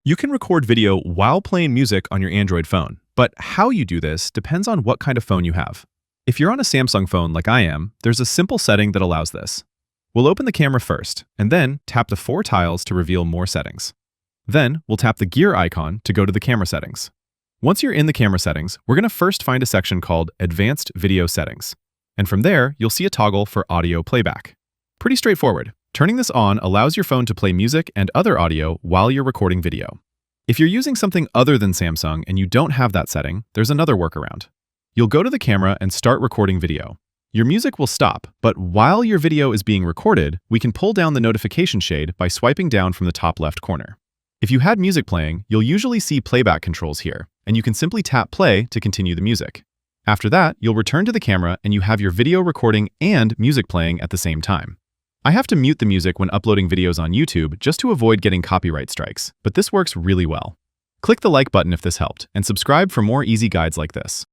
You can record video while playing music on your Android phone, but how you do this depends on what kind of phone you have. If you're on a Samsung phone like I am, there's a simple setting that allows this. We'll open the camera first, and then tap the 4 tiles to reveal more settings. Then, we'll tap the gear icon to go to the camera settings. Once you're in the camera settings, we're going to first find a section called Advanced Video Settings. And from there, you'll see a toggle for audio playback. Pretty straightforward. Turning this on allows your phone to play music and other audio while you're recording video. If you're using something other than Samsung and you don't have that setting, there's another workaround. You'll go to the camera and start recording video. Your music will stop, but while your video is being recorded, we can pull down the notification shade by swiping down from the top left corner. If you had music playing, you'll usually see playback controls here, and you can simply tap play to continue the music. After that, you'll return to the camera and you have your video recording and music playing at the same time. I have to mute the music when uploading videos on YouTube just to avoid getting copyright strikes, but this works really well. Click the like button if this helped, and subscribe for more easy guides like this.